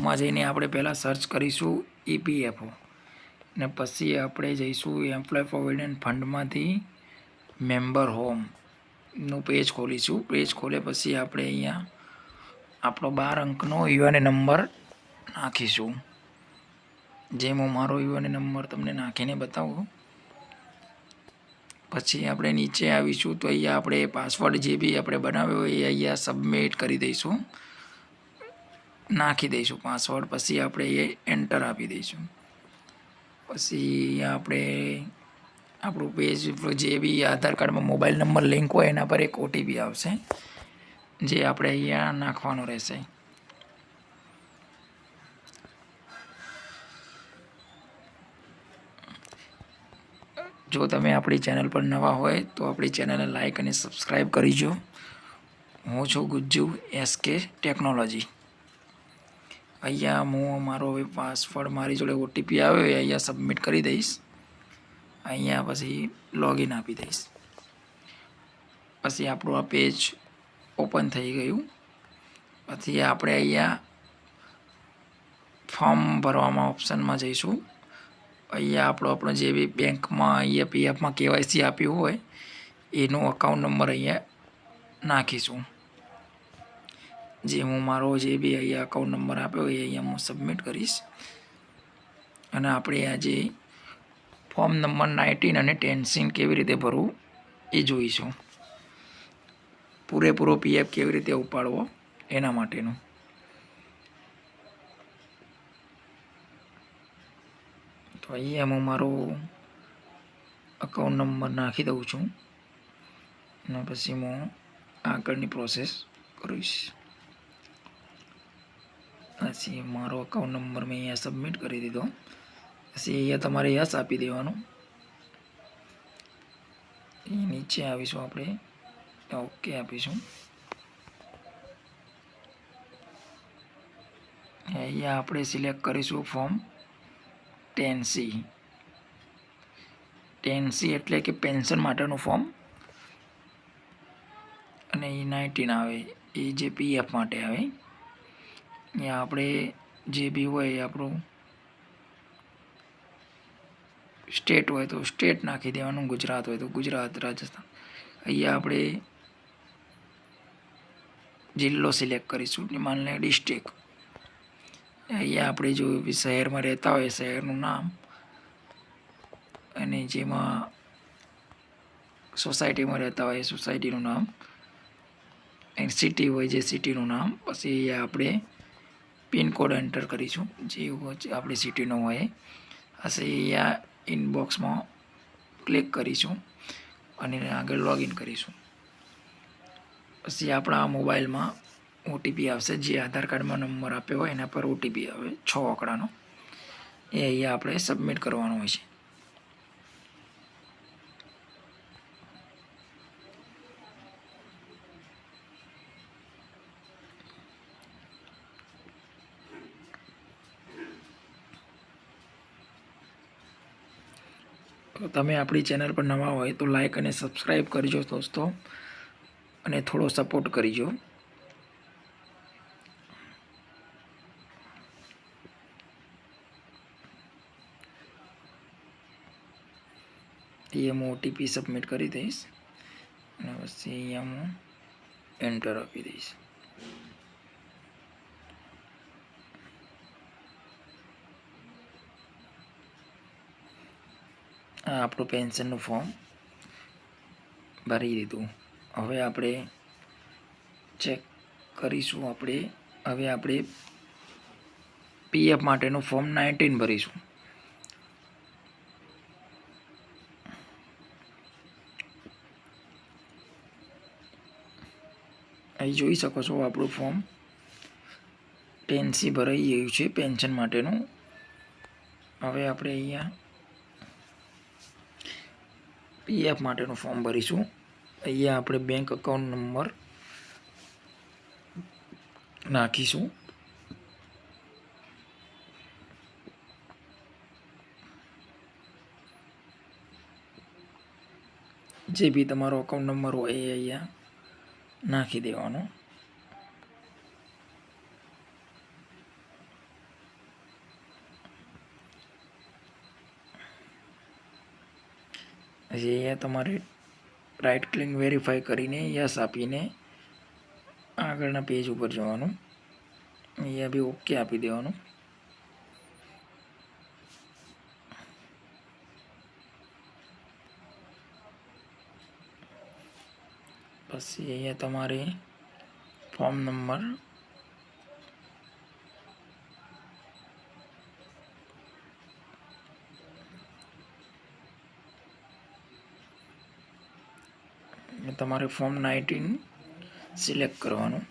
એમાં જઈને આપણે પહેલાં સર્ચ કરીશું EPFO ને પછી આપણે જઈશું એમ્પ્લોય પ્રોવિડન્ટ ફંડમાંથી મેમ્બર હોમનું પેજ ખોલીશું. પેજ ખોલે પછી આપણે અહીંયા આપણો 12 અંકનો યુએન નંબર નાખીશું. જેમ હું મારો યુએન નંબર તમને નાખીને બતાવું. પછી આપણે નીચે આવીશું તો અહીંયા આપણે પાસવર્ડ જે બી આપણે બનાવ્યો હોય એ અહીંયા સબમિટ કરી દઈશું, નાખી દઈશું પાસવર્ડ. પછી આપણે એ એન્ટર આપી દઈશું. પછી આપણે આપણું પેજ જે બી આધાર કાર્ડમાં મોબાઈલ નંબર લિંક હોય એના પર એક ઓટીપી આવશે જે આપણે અહીંયા નાખવાનો રહેશે. જો તમે આપણી ચેનલ પર નવા હોય તો આપણી ચેનલને લાઈક અને સબસ્ક્રાઈબ કરીજો. હું છું ગુજ્જુ SK ટેકનોલોજી. અહીંયા હું મારો હવે પાસવર્ડ મારી જોડે ઓટીપી આવ્યો એ અહીંયા સબમિટ કરી દઈશ. અહીંયા પછી લોગિન આપી દઈશ. પછી આપણું આ પેજ ઓપન થઈ ગયું. પછી આપણે અહીંયા ફોર્મ ભરવામાં ઓપ્શનમાં જઈશું. અહીંયા આપણો જે બી બેંકમાં અહીંયા PFમાં KYC આપ્યું હોય એનો અકાઉન્ટ નંબર અહીંયા નાખીશું. જે હું મારો જે બી અહીંયા અકાઉન્ટ નંબર આપ્યો એ અહીંયા હું સબમિટ કરીશ. અને આપણે આજે ફોર્મ નંબર 19 અને 10C કેવી રીતે ભરવું એ જોઈશું. પૂરેપૂરો PF કેવી રીતે ઉપાડવો એના માટેનું. તો અહીંયા હું મારો અકાઉન્ટ નંબર નાખી દઉં છું અને પછી હું આગળની પ્રોસેસ કરીશ. પછી મારો અકાઉન્ટ નંબર મેં અહીંયા સબમિટ કરી દીધો. પછી અહીંયા તમારે યસ આપી દેવાનું. એ નીચે આવીશું આપણે ઓકે આપીશું. અહીંયા આપણે સિલેક્ટ કરીશું ફોર્મ 10C. 10C એટલે કે પેન્શન માટેનું ફોર્મ અને એ 19 આવે એ જે PF માટે આવે. અહીંયા આપણે જે બી હોય એ આપણું સ્ટેટ હોય તો સ્ટેટ નાખી દેવાનું, ગુજરાત હોય તો ગુજરાત, રાજસ્થાન. અહીંયા આપણે જિલ્લો સિલેક્ટ કરીશું, માની લે ડિસ્ટ્રિક્ટ. અહીંયા આપણે જો શહેરમાં રહેતા હોય શહેરનું નામ અને જેમાં સોસાયટીમાં રહેતા હોય એ સોસાયટીનું નામ, અને સિટી હોય જે સિટીનું નામ. પછી અહીંયા આપણે પિનકોડ એન્ટર કરીશું જે આપણી સિટીનો હોય. પછી અહીંયા ઇનબોક્સમાં ક્લિક કરીશું અને આગળ લોગિન કરીશું. પછી આપણા મોબાઈલમાં ઓટીપી આવશે જે આધાર કાર્ડમાં નંબર આપ્યો હોય એના પર ઓટીપી આવે 6 આંકડાનો. એ અહીંયા આપણે સબમિટ કરવાનો હોય છે. તો તમે આપણી ચેનલ પર નવા હોય તો લાઈક અને સબસ્ક્રાઈબ કરજો દોસ્તો, અને થોડો સપોર્ટ કરજો. અહીંયા હું ઓટીપી સબમિટ કરી દઈશ અને પછી અહીંયા હું એન્ટર આપી દઈશ. આ આપણું પેન્શનનું ફોર્મ ભરી દીધું. હવે આપણે ચેક કરીશું. હવે આપણે PF માટેનું ફોર્મ 19 ભરીશું. અહીં જોઈ શકો છો આપણું ફોર્મ 10C ભરાઈ ગયું છે પેન્શન માટેનું. હવે આપણે અહીંયા PF માટેનું ફોર્મ ભરીશું. અહીંયા આપણે બેંક અકાઉન્ટ નંબર નાખીશું. જે બી તમારો અકાઉન્ટ નંબર હોય એ અહીંયા નાખી દેવાનો. પછી અહીંયા તમારે રાઇટ ક્લિક વેરીફાઈ કરીને યસ આપીને આગળના પેજ ઉપર જવાનું. અહીંયા બી ઓકે આપી દેવાનું. પછી અહીંયા તમારે ફોર્મ નંબર તમારે ફોર્મ 19 સિલેક્ટ કરવાનું.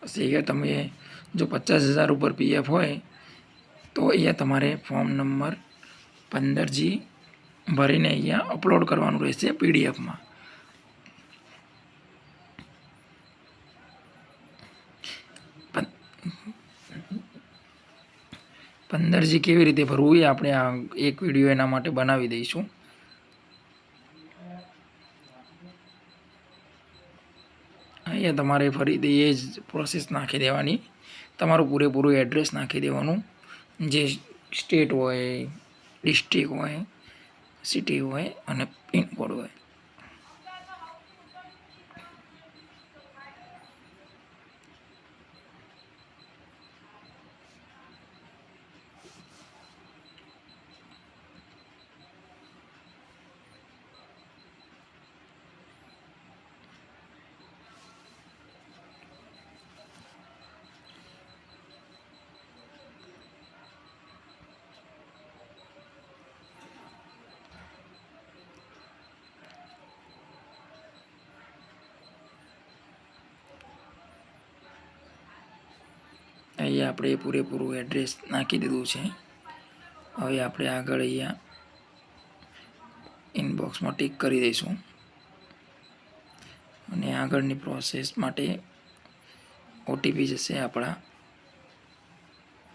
પછી અહીંયા તમે જો 50,000 ઉપર પીએફ હોય તો અહીંયા તમારે ફોર્મ નંબર 15G ભરીને અહીંયા અપલોડ કરવાનું રહેશે પીડીએફમાં. 15G કેવી રીતે ભરવું એ આપણે આ એક વિડીયો એના માટે બનાવી દઈશું. અહીંયા તમારે ફરીથી એ જ પ્રોસેસ નાખી દેવાની. તમારું પૂરેપૂરું એડ્રેસ નાખી દેવાનું, જે સ્ટેટ હોય, ડિસ્ટ્રિક્ટ હોય, સિટી હોય અને પિનકોડ હોય. અહીંયા આપણે પૂરેપૂરું એડ્રેસ નાખી દીધું છે. હવે આપણે આગળ અહીંયા ઇનબોક્સમાં ટિક કરી દઈશું અને આગળની પ્રોસેસ માટે ઓટીપી જશે આપણા.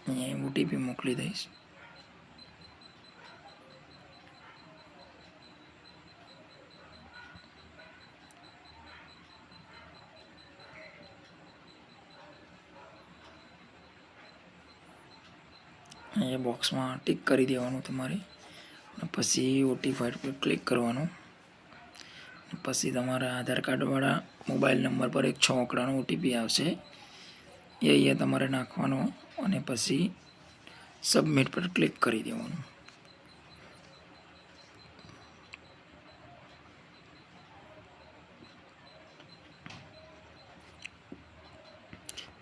અહીંયા ઓટીપી મોકલી દઈશ. અહીંયા બોક્સમાં ટિક કરી દેવાનું તમારે. પછી ઓટીફાઈડ પર ક્લિક કરવાનું. પછી તમારા આધાર કાર્ડવાળા મોબાઈલ નંબર પર એક 6 અંકડાનો ઓટીપી આવશે, એ અહીંયા તમારે નાખવાનો અને પછી સબમિટ પર ક્લિક કરી દેવાનું.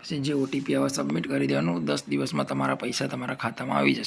પછી જે ઓટીપી આવે સબમિટ કરી દેવાનું. 10 દિવસમાં તમારા પૈસા તમારા ખાતામાં આવી જશે.